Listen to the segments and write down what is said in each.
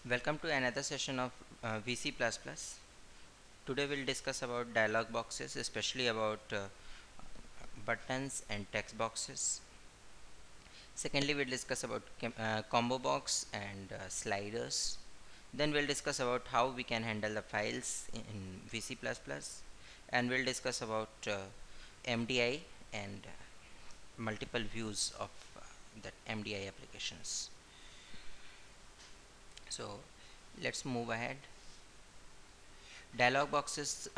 Welcome to another session of VC++. Today we'll discuss about dialog boxes, especially about buttons and text boxes. Secondly, we'll discuss about combo box and sliders. Then we'll discuss about how we can handle the files in VC++, and we'll discuss about MDI and multiple views of that MDI applications. So let's move ahead. Dialog boxes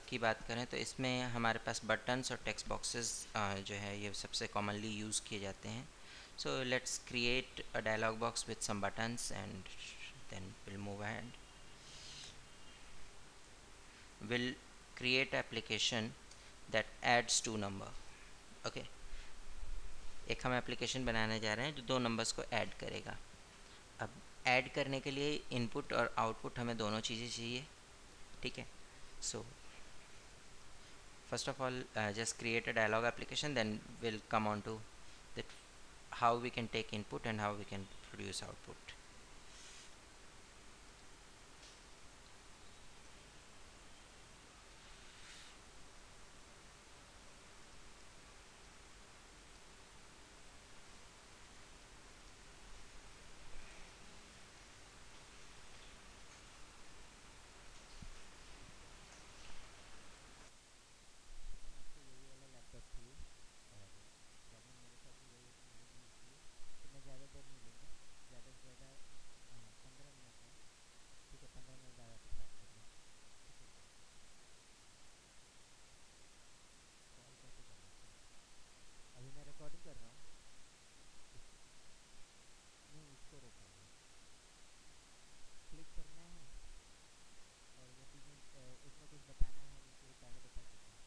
की बात करें तो इसमें हमारे पास buttons और text boxes जो है ये सबसे कॉमनली यूज़ किए जाते हैं. So let's create a dialog box with some buttons and then will move ahead. Will create application that adds two number. Okay, एक हम एप्लीकेशन बनाने जा रहे हैं जो दो नंबर्स को ऐड करेगा. अब ऐड करने के लिए इनपुट और आउटपुट हमें दोनों चीज़ें चाहिए. ठीक है. सो first of all, just create a dialog application, then we'll come on to that how we can take input and how we can produce output. आपको यही वाला लैपटॉप चाहिए और प्रॉब्लम मेरे साथ भी वही है कि मैंने भी यूज़ किया. तो मैं ज़्यादा देर नहीं लूँगा, ज़्यादा से ज़्यादा 15 मिनट है. ठीक है, 15 मिनट बाद आप स्टार्ट कर लो. ठीक है, कॉल कैसे कर लेते हैं. अभी मैं रिकॉर्डिंग कर रहा हूँ. इस नहीं, इसको रोका हुआ है. क्लिक करना है और वो चीज़ें उसमें कुछ बताना है नहीं, तो पहले बता चुका हूँ.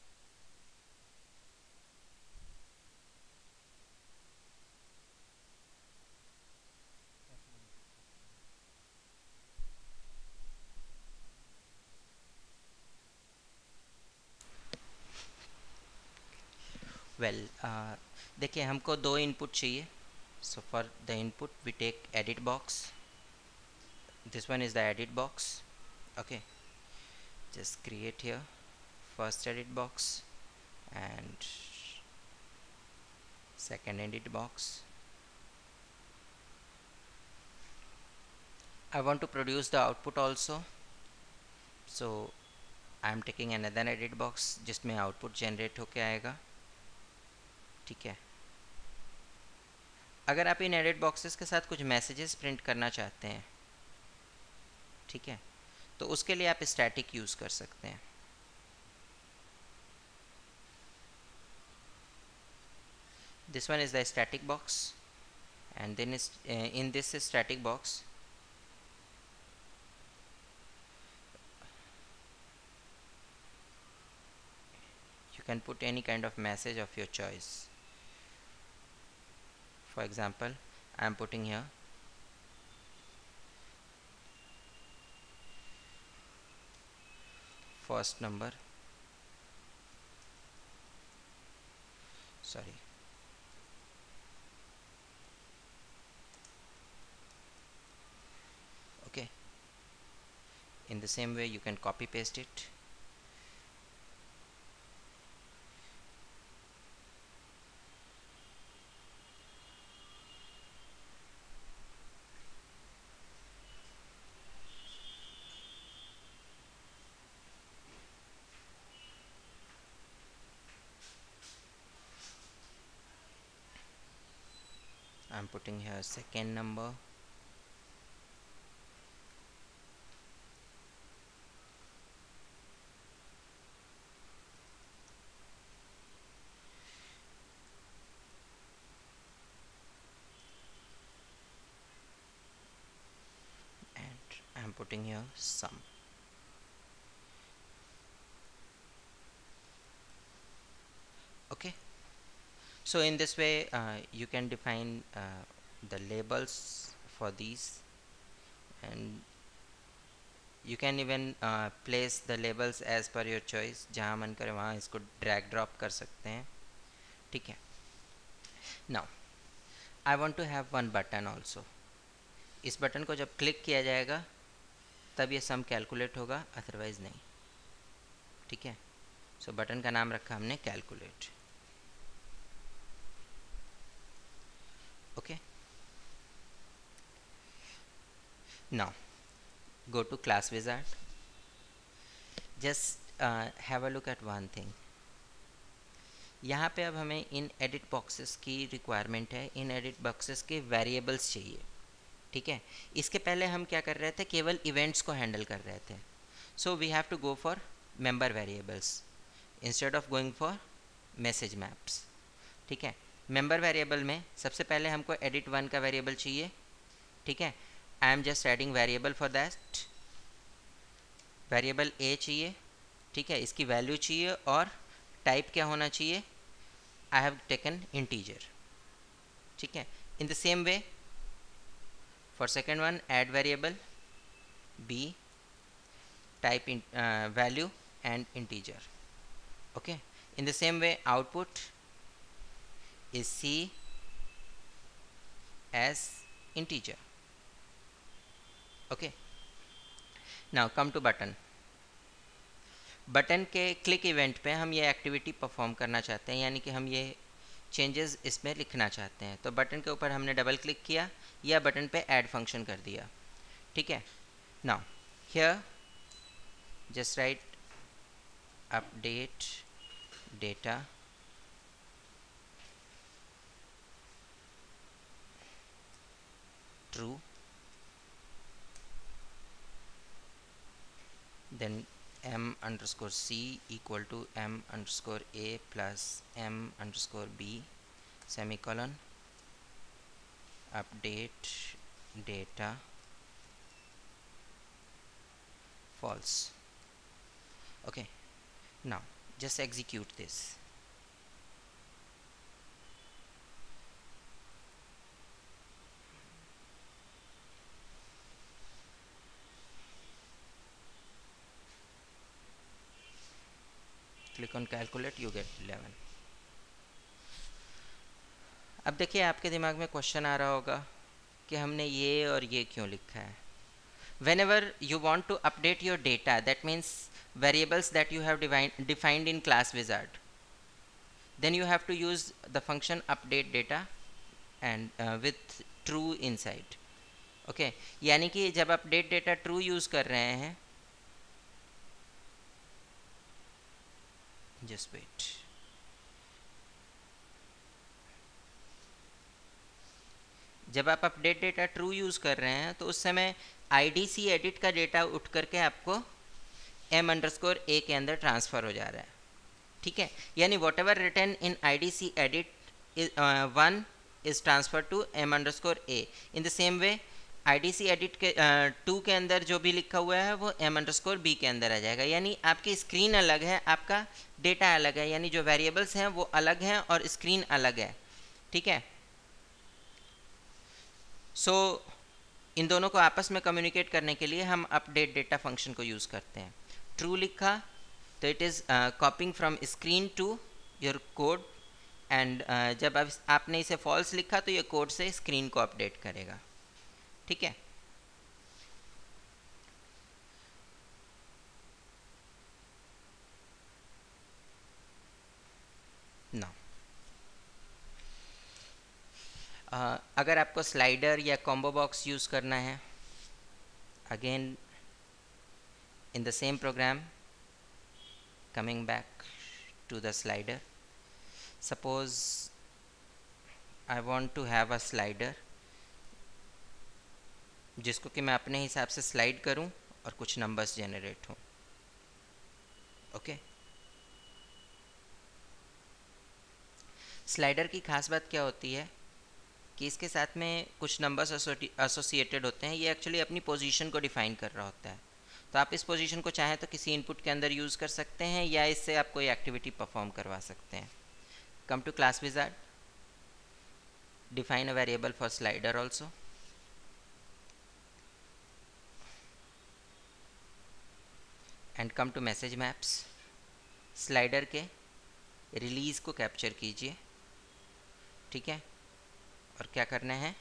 F9. Well, देखिए हमको दो इनपुट चाहिए. So for the input we take edit box. This one is the edit box. Okay, just create here first edit box and second edit box. I want to produce the output also, so I am taking another edit box जिसमें output generate होके आएगा. ठीक है. अगर आप इन edit boxes के साथ कुछ मैसेजेस प्रिंट करना चाहते हैं, ठीक है, तो उसके लिए आप स्टैटिक यूज़ कर सकते हैं. This one is the static box and then in this static box you can put any kind of message of your choice. For example, I am putting here first number, sorry, okay. In the same way you can copy paste it. I am putting here second number, and I am putting here sum. Okay, so in this way you can define the labels for these, and you can even place the labels as per your choice. जहाँ मन करे वहाँ इसको drag drop कर सकते हैं. ठीक है. Now I want to have one button also. इस बटन को जब क्लिक किया जाएगा तब ये सम कैलकुलेट होगा, अदरवाइज नहीं। ठीक है, सो बटन का नाम रखा हमने calculate. Okay, now go to class wizard, just have a look at one thing. यहाँ पे अब हमें इन एडिट बॉक्सेस की रिक्वायरमेंट है, इन एडिट बॉक्सेस के वेरिएबल्स चाहिए। ठीक है, इसके पहले हम क्या कर रहे थे, केवल इवेंट्स को हैंडल कर रहे थे। So we have to go for member variables instead of going for message maps. ठीक है, मेंबर वेरिएबल में सबसे पहले हमको एडिट वन का वेरिएबल चाहिए। ठीक है, I am just adding variable for that, variable A चाहिए। ठीक है, इसकी वैल्यू चाहिए और टाइप क्या होना चाहिए, आई हैव टेकन इंटीजर। ठीक है, in the same way for second one add variable B, type in value and integer. Okay, in the same way output is C as integer. Okay, now come to button. Button के click event पे हम ये activity perform करना चाहते हैं, यानी कि हम ये चेंजेस इसमें लिखना चाहते हैं। तो बटन के ऊपर हमने डबल क्लिक किया या बटन पे ऐड फंक्शन कर दिया। ठीक है, now here just right update data true, then m underscore c equal to m underscore a plus m underscore b semicolon, update data false. Okay, now just execute this. Click on calculate, you get 11. अब देखिए आपके दिमाग में question आ रहा होगा कि हमने ये और ये क्यों लिखा है। Whenever you want to update your data, that means variables that you have defined in class wizard, then you have to use the function update data and with true inside. Okay, यानी कि जब update data true use कर रहे हैं, just wait, जब आप update data true use कर रहे हैं तो उस समय IDC एडिट का डेटा उठ करके आपको m अंडरस्कोर a के अंदर ट्रांसफ़र हो जा रहा है। ठीक है, यानी whatever return in IDC edit 1 is transfer to m underscore a। In the same way IDC edit के 2 के अंदर जो भी लिखा हुआ है वो m अंडरस्कोर b के अंदर आ जाएगा। यानी आपकी स्क्रीन अलग है, आपका डेटा अलग है, यानी जो वेरिएबल्स हैं वो अलग हैं और स्क्रीन अलग है। ठीक है, सो इन दोनों को आपस में कम्युनिकेट करने के लिए हम अपडेट डेटा फंक्शन को यूज़ करते हैं। ट्रू लिखा तो it is copying from screen to your code, and जब आपने इसे फॉल्स लिखा तो ये कोड से स्क्रीन को अपडेट करेगा। ठीक है, ना अगर आपको स्लाइडर या कॉम्बो बॉक्स यूज़ करना है, again in the same programme, coming back to the slider, suppose I want to have a slider जिसको कि मैं अपने हिसाब से स्लाइड करूं और कुछ नंबर्स जनरेट हों। ओके, स्लाइडर की खास बात क्या होती है कि इसके साथ में कुछ नंबर्स एसोसिएटेड होते हैं। ये एक्चुअली अपनी पोजीशन को डिफाइन कर रहा होता है। तो आप इस पोजीशन को चाहें तो किसी इनपुट के अंदर यूज़ कर सकते हैं या इससे आप कोई एक्टिविटी परफॉर्म करवा सकते हैं। Come to class wizard, define a variable for slider also, and come to message maps. Slider के रिलीज़ को कैप्चर कीजिए। ठीक है, और क्या करना है,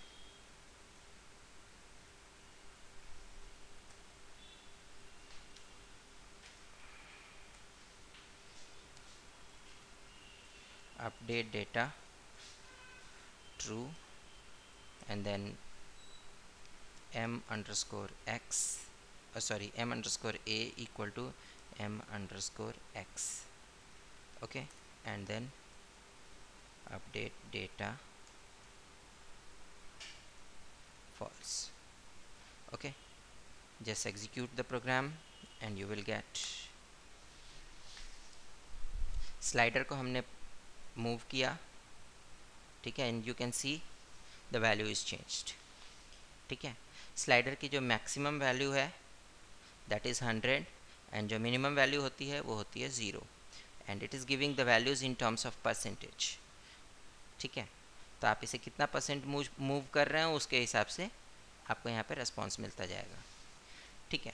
update data true, and then m underscore x sorry, m underscore a equal to m underscore x. Okay, and then update data false. Okay, just execute the program and you will get slider को हमने move किया, ठीक है, and you can see the value is changed. ठीक है, slider की जो maximum value है दैट इज़ 100 एंड जो मिनिमम वैल्यू होती है वो होती है 0 and it is giving the values in terms of percentage. ठीक है, तो आप इसे कितना परसेंट मूव कर रहे हो उसके हिसाब से आपको यहाँ पे रेस्पॉन्स मिलता जाएगा. ठीक है,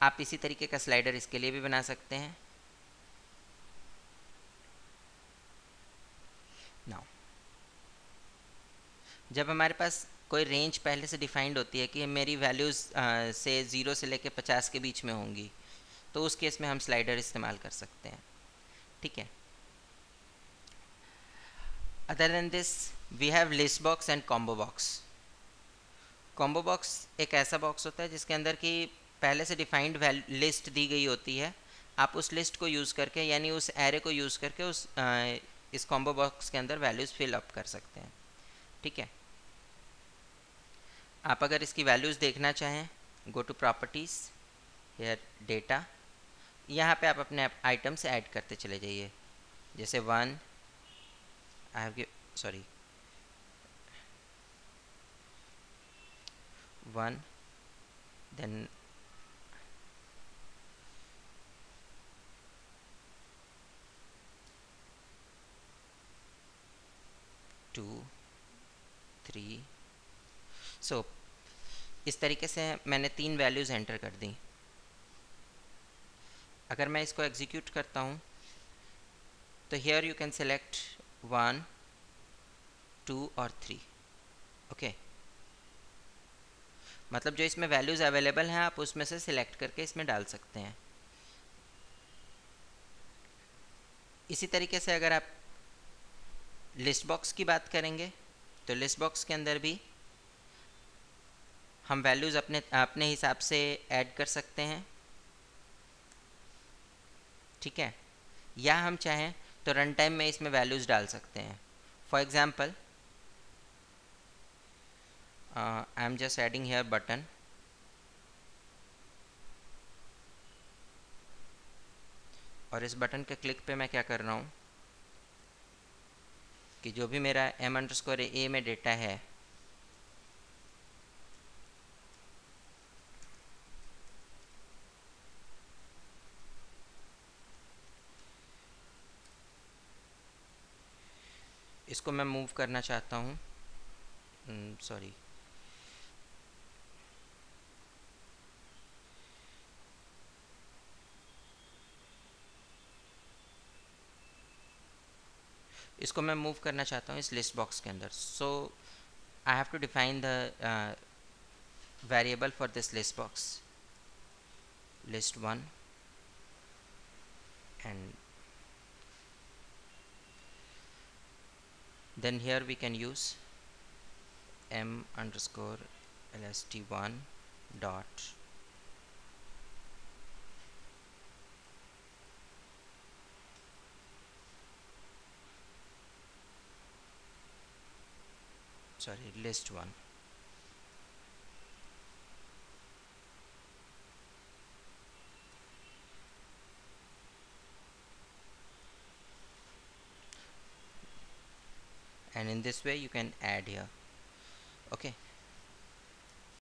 आप इसी तरीके का स्लाइडर इसके लिए भी बना सकते हैं. नाउ जब हमारे पास कोई रेंज पहले से डिफाइंड होती है कि मेरी वैल्यूज़ से 0 से लेकर 50 के बीच में होंगी, तो उस केस में हम स्लाइडर इस्तेमाल कर सकते हैं. ठीक है, other than this we have list box and combo box. Combo box एक ऐसा बॉक्स होता है जिसके अंदर की पहले से डिफाइंड लिस्ट दी गई होती है. आप उस लिस्ट को यूज़ करके, यानी उस एरे को यूज़ करके इस कॉम्बो बॉक्स के अंदर वैल्यूज़ फिल अप कर सकते हैं. ठीक है, आप अगर इसकी वैल्यूज़ देखना चाहें, go to properties, here data, यहाँ पे आप अपने आइटम्स ऐड करते चले जाइए. जैसे 1 आई हैव सॉरी 1, देन 2, 3. सो इस तरीके से मैंने 3 वैल्यूज़ एंटर कर दी. अगर मैं इसको एग्जीक्यूट करता हूँ तो हियर यू कैन सेलेक्ट 1, 2 और 3. ओके, मतलब जो इसमें वैल्यूज़ अवेलेबल हैं आप उसमें से सिलेक्ट करके इसमें डाल सकते हैं. इसी तरीके से अगर आप लिस्ट बॉक्स की बात करेंगे तो लिस्ट बॉक्स के अंदर भी हम वैल्यूज़ अपने अपने हिसाब से ऐड कर सकते हैं. ठीक है, या हम चाहें तो रन टाइम में इसमें वैल्यूज़ डाल सकते हैं. For example I am just adding here button, और इस बटन के क्लिक पे मैं क्या कर रहा हूँ कि जो भी मेरा m अंडरस्कोर a में डेटा है इसको मैं मूव करना चाहता हूँ. सॉरी, इसको मैं मूव करना चाहता हूँ इस लिस्ट बॉक्स के अंदर. So I have to define the variable for this list box, list1, and then here we can use m underscore lst1 dot sorry list1. And in this way you can add here. Okay,